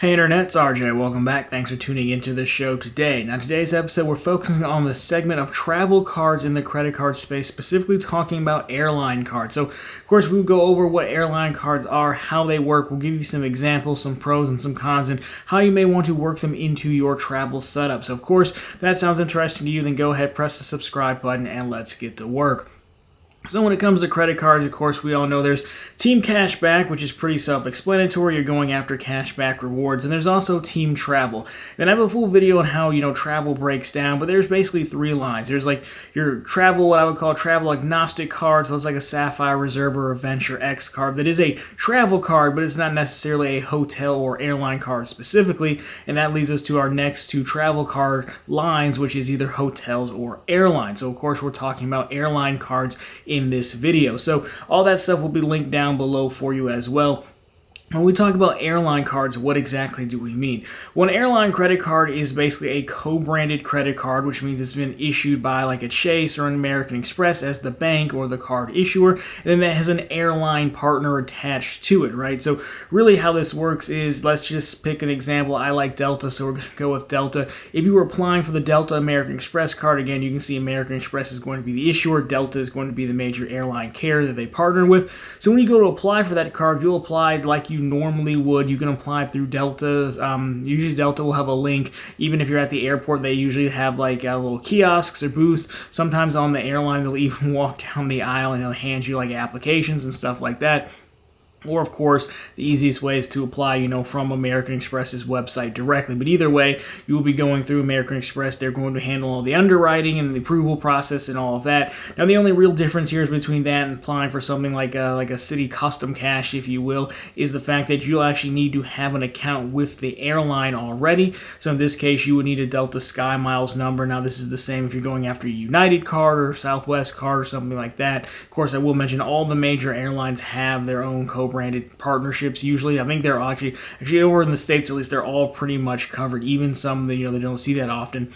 Hey Internet, it's RJ. Welcome back. Thanks for tuning into the show today. Now, today's episode, we're focusing on the segment of travel cards in the credit card space, specifically talking about airline cards. So, of course, we'll go over what airline cards are, how they work. We'll give you some examples, some pros and some cons, and how you may want to work them into your travel setup. So, of course, if that sounds interesting to you, then go ahead, press the subscribe button, and let's get to work. So when it comes to credit cards, of course, we all know there's Team Cashback, which is pretty self-explanatory. You're going after cashback rewards. And there's also Team Travel. Then I have a full video on how, travel breaks down. But there's basically three lines. There's like your travel, what I would call travel agnostic cards. So it's like a Sapphire Reserve or a Venture X card. That is a travel card, but it's not necessarily a hotel or airline card specifically. And that leads us to our next two travel card lines, which is either hotels or airlines. So, of course, we're talking about airline cards in this video. So all that stuff will be linked down below for you as well. When we talk about airline cards, what exactly do we mean? Well, an airline credit card is basically a co-branded credit card, which means it's been issued by like a Chase or an American Express as the bank or the card issuer, and then that has an airline partner attached to it, right? So really how this works is, let's just pick an example. I like Delta, so we're going to go with Delta. If you were applying for the Delta American Express card, again, you can see American Express is going to be the issuer, Delta is going to be the major airline carrier that they partner with. So when you go to apply for that card, you'll apply like you normally would. You can apply through Delta's. Usually Delta will have a link. Even if you're at the airport, they usually have like little kiosks or booths. Sometimes on the airline, they'll even walk down the aisle and they'll hand you like applications and stuff like that. Or, of course, the easiest way is to apply, from American Express's website directly. But either way, you will be going through American Express. They're going to handle all the underwriting and the approval process and all of that. Now, the only real difference here is between that and applying for something like a city custom cash, if you will, is the fact that you'll actually need to have an account with the airline already. So in this case, you would need a Delta Sky Miles number. Now, this is the same if you're going after a United card or Southwest card or something like that. Of course, I will mention all the major airlines have their own co-branded partnerships usually. I think they're actually over in the States, at least, they're all pretty much covered. Even some that they don't see that often,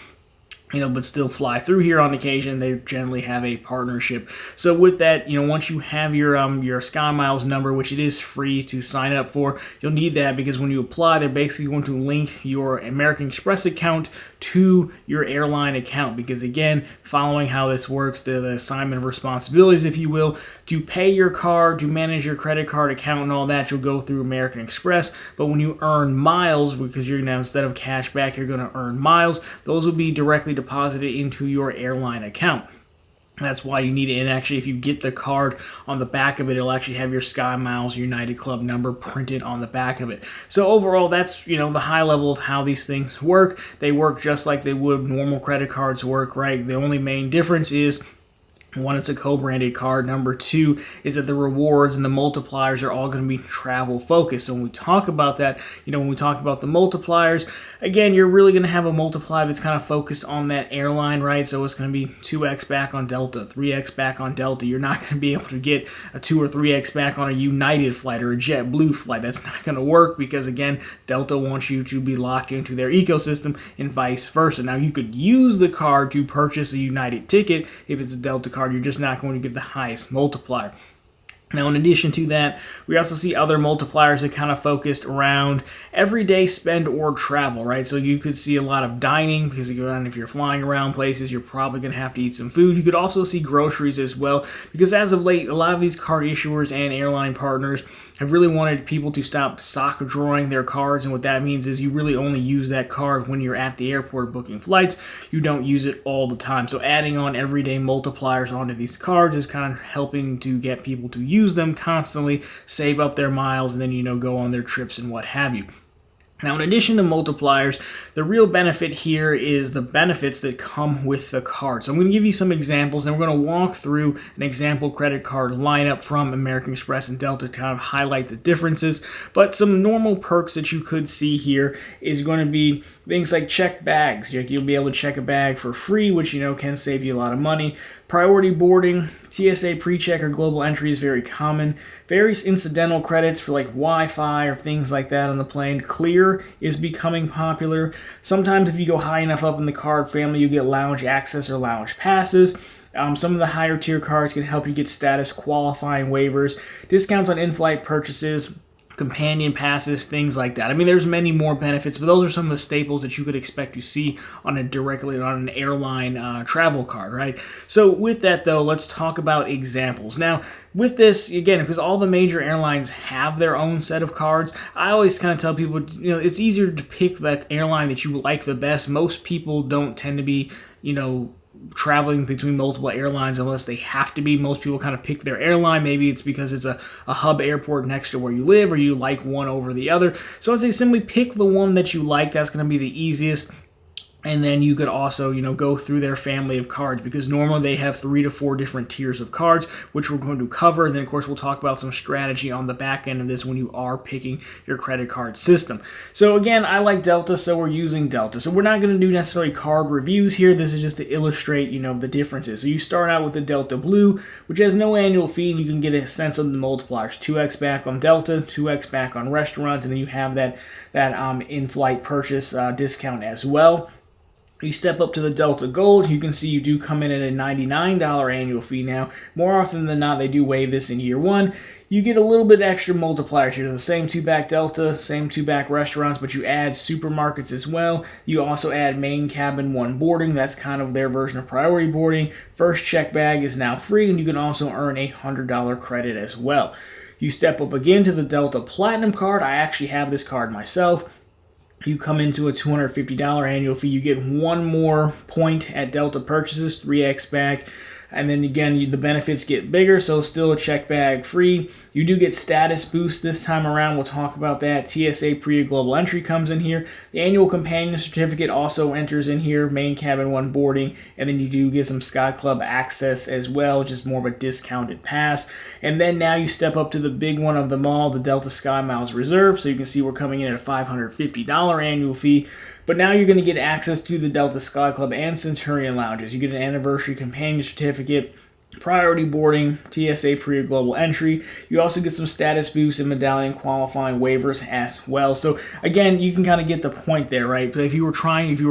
but still fly through here on occasion. They generally have a partnership. So with that, once you have your Sky Miles number, which it is free to sign up for, you'll need that because when you apply, they're basically going to link your American Express account to your airline account. Because again, following how this works, the assignment of responsibilities, if you will, to pay your card, to manage your credit card account and all that, you'll go through American Express. But when you earn miles, because you're now, instead of cash back, you're going to earn miles, those will be directly deposited into your airline account. That's why you need it. And actually, if you get the card on the back of it, it'll actually have your Sky Miles United Club number printed on the back of it. So overall, that's, the high level of how these things work. They work just like they would normal credit cards work, right? The only main difference is, one, it's a co-branded card. Number two is that the rewards and the multipliers are all going to be travel focused. So when we talk about that, when we talk about the multipliers, again, you're really going to have a multiplier that's kind of focused on that airline, right? So it's going to be 2x back on Delta, 3x back on Delta. You're not going to be able to get a 2 or 3x back on a United flight or a JetBlue flight. That's not going to work because, again, Delta wants you to be locked into their ecosystem and vice versa. Now, you could use the card to purchase a United ticket if it's a Delta card. You're just not going to get the highest multiplier. Now, in addition to that, we also see other multipliers that kind of focused around everyday spend or travel, right? So you could see a lot of dining because if you're flying around places, you're probably going to have to eat some food. You could also see groceries as well because as of late, a lot of these card issuers and airline partners have really wanted people to stop sock drawing their cards. And what that means is you really only use that card when you're at the airport booking flights. You don't use it all the time. So adding on everyday multipliers onto these cards is kind of helping to get people to use them constantly, save up their miles, and then, go on their trips and what have you. Now, in addition to multipliers, the real benefit here is the benefits that come with the card. So I'm going to give you some examples, and we're going to walk through an example credit card lineup from American Express and Delta to kind of highlight the differences. But some normal perks that you could see here is going to be, Things like check bags. You'll be able to check a bag for free, which, can save you a lot of money. Priority boarding, TSA pre-check or global entry is very common. Various incidental credits for like Wi-Fi or things like that on the plane. Clear is becoming popular. Sometimes if you go high enough up in the card family, you get lounge access or lounge passes. Some of the higher tier cards can help you get status qualifying waivers, discounts on in-flight purchases, companion passes, things like that. I mean, there's many more benefits, but those are some of the staples that you could expect to see directly on an airline travel card, right? So with that, though, let's talk about examples. Now, with this, again, because all the major airlines have their own set of cards, I always kind of tell people, it's easier to pick that airline that you like the best. Most people don't tend to be, traveling between multiple airlines unless they have to be. Most people kind of pick their airline. Maybe it's because it's a hub airport next to where you live, or you like one over the other. So I'd say simply pick the one that you like. That's going to be the easiest. And then you could also, go through their family of cards, because normally they have 3 to 4 different tiers of cards, which we're going to cover. And then, of course, we'll talk about some strategy on the back end of this when you are picking your credit card system. So, again, I like Delta, so we're using Delta. So we're not going to do necessarily card reviews here. This is just to illustrate, the differences. So you start out with the Delta Blue, which has no annual fee, and you can get a sense of the multipliers. 2x back on Delta, 2x back on restaurants, and then you have that in-flight purchase discount as well. You step up to the Delta Gold, you can see you do come in at a $99 annual fee now. More often than not, they do waive this in year one. You get a little bit extra multipliers here. The same 2-back Delta, same 2-back restaurants, but you add supermarkets as well. You also add main cabin 1 boarding. That's kind of their version of priority boarding. First check bag is now free, and you can also earn a $100 credit as well. You step up again to the Delta Platinum card. I actually have this card myself. You come into a $250 annual fee. You get 1 more point at Delta purchases, 3x back. And then again, the benefits get bigger, so still a check bag free. You do get status boost this time around. We'll talk about that. TSA pre-global entry comes in here. The annual companion certificate also enters in here. Main cabin 1 boarding. And then you do get some Sky Club access as well, just more of a discounted pass. And then now you step up to the big one of them all, the Delta Sky Miles Reserve. So you can see we're coming in at a $550 annual fee. But now you're going to get access to the Delta Sky Club and Centurion lounges. You get an anniversary companion certificate, priority boarding, TSA pre-global entry. You also get some status boosts and medallion qualifying waivers as well. So again, you can kind of get the point there, right? But if you were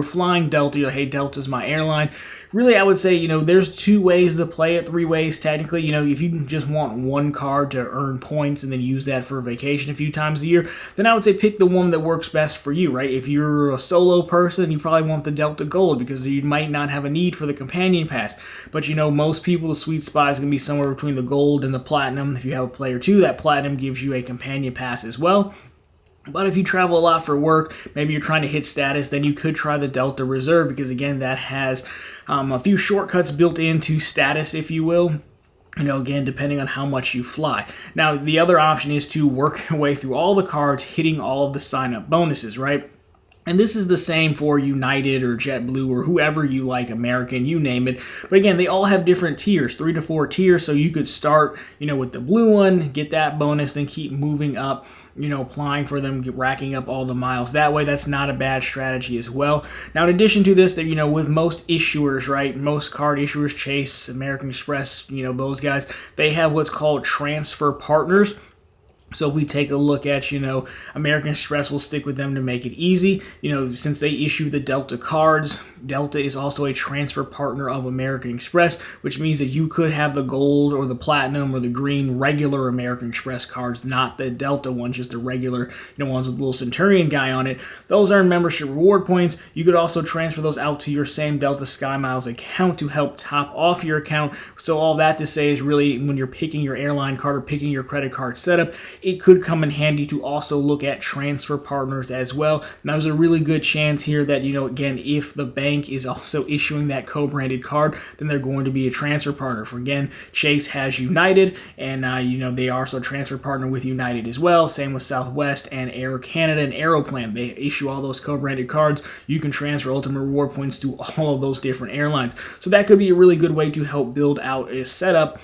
flying Delta, you're like, hey, Delta's my airline. Really, I would say, there's 2 ways to play it, 3 ways technically. If you just want 1 card to earn points and then use that for a vacation a few times a year, then I would say pick the one that works best for you, right? If you're a solo person, you probably want the Delta Gold because you might not have a need for the companion pass. But, most people, the sweet spot is going to be somewhere between the Gold and the Platinum. If you have a player 2, that Platinum gives you a companion pass as well. But if you travel a lot for work, maybe you're trying to hit status, then you could try the Delta Reserve because, again, that has a few shortcuts built into status, if you will. Again, depending on how much you fly. Now, the other option is to work your way through all the cards, hitting all of the sign-up bonuses, right? And this is the same for United or JetBlue or whoever you like, American, you name it. But again, they all have different tiers, 3 to 4 tiers. So you could start, with the blue one, get that bonus, then keep moving up, applying for them, racking up all the miles. That way, that's not a bad strategy as well. Now, in addition to this, with most issuers, right, most card issuers, Chase, American Express, those guys, they have what's called transfer partners. So if we take a look at, American Express, will stick with them to make it easy. Since they issue the Delta cards, Delta is also a transfer partner of American Express, which means that you could have the gold or the platinum or the green regular American Express cards, not the Delta ones, just the regular, ones with the little Centurion guy on it. Those earn membership reward points. You could also transfer those out to your same Delta Sky Miles account to help top off your account. So all that to say is really when you're picking your airline card or picking your credit card setup, it could come in handy to also look at transfer partners as well. Now, there's a really good chance here that, again, if the bank is also issuing that co-branded card, then they're going to be a transfer partner. For again, Chase has United, and, they are also a transfer partner with United as well. Same with Southwest and Air Canada and Aeroplan. They issue all those co-branded cards. You can transfer Ultimate Reward points to all of those different airlines. So that could be a really good way to help build out a setup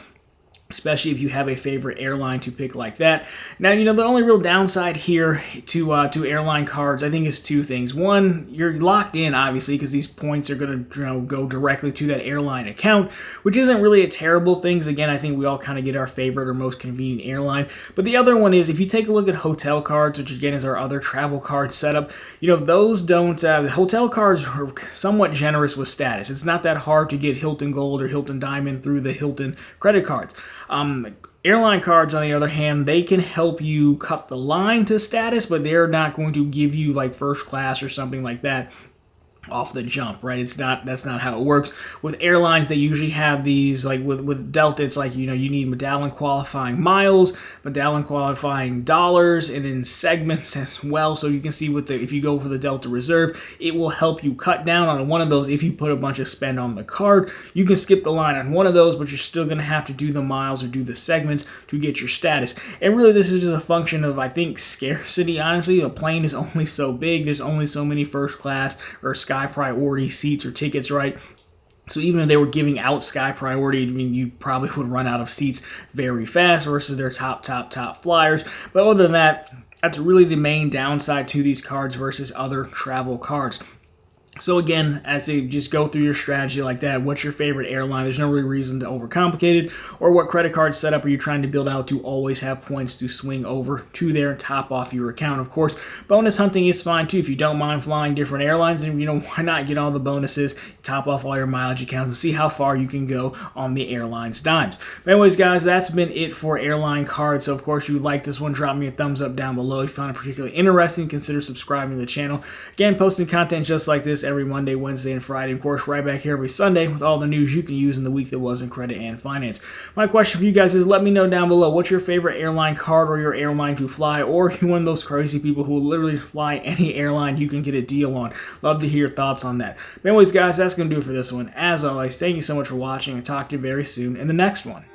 especially if you have a favorite airline to pick like that. Now, the only real downside here to airline cards, I think, is two things. One, you're locked in, obviously, because these points are going to go directly to that airline account, which isn't really a terrible thing. Again, I think we all kind of get our favorite or most convenient airline. But the other one is, if you take a look at hotel cards, which again is our other travel card setup, those don't, the hotel cards are somewhat generous with status. It's not that hard to get Hilton Gold or Hilton Diamond through the Hilton credit cards. Airline cards, on the other hand, they can help you cut the line to status, but they're not going to give you like first class or something like that off the jump, right? That's not how it works. With airlines, they usually have these, like with Delta, it's like, you need medallion qualifying miles, medallion qualifying dollars, and then segments as well. So you can see if you go for the Delta Reserve, it will help you cut down on one of those. If you put a bunch of spend on the card, you can skip the line on one of those, but you're still going to have to do the miles or do the segments to get your status. And really, this is just a function of, I think, scarcity, honestly. A plane is only so big. There's only so many first class or sky priority seats or tickets, right? So even if they were giving out sky priority, you probably would run out of seats very fast versus their top flyers. But other than that, that's really the main downside to these cards versus other travel cards. So again, as they just go through your strategy like that, what's your favorite airline? There's no really reason to overcomplicate it. Or what credit card setup are you trying to build out to always have points to swing over to there and top off your account? Of course, bonus hunting is fine too. If you don't mind flying different airlines, then why not get all the bonuses, top off all your mileage accounts, and see how far you can go on the airline's dimes. But anyways, guys, that's been it for airline cards. So of course, if you like this one, drop me a thumbs up down below. If you found it particularly interesting, consider subscribing to the channel. Again, posting content just like this every Monday, Wednesday, and Friday. Of course, right back here every Sunday with all the news you can use in the week that was in credit and finance. My question for you guys is, let me know down below what's your favorite airline card or your airline to fly, or you're one of those crazy people who will literally fly any airline you can get a deal on. Love to hear your thoughts on that. But anyways, guys, that's going to do it for this one. As always, thank you so much for watching, and talk to you very soon in the next one.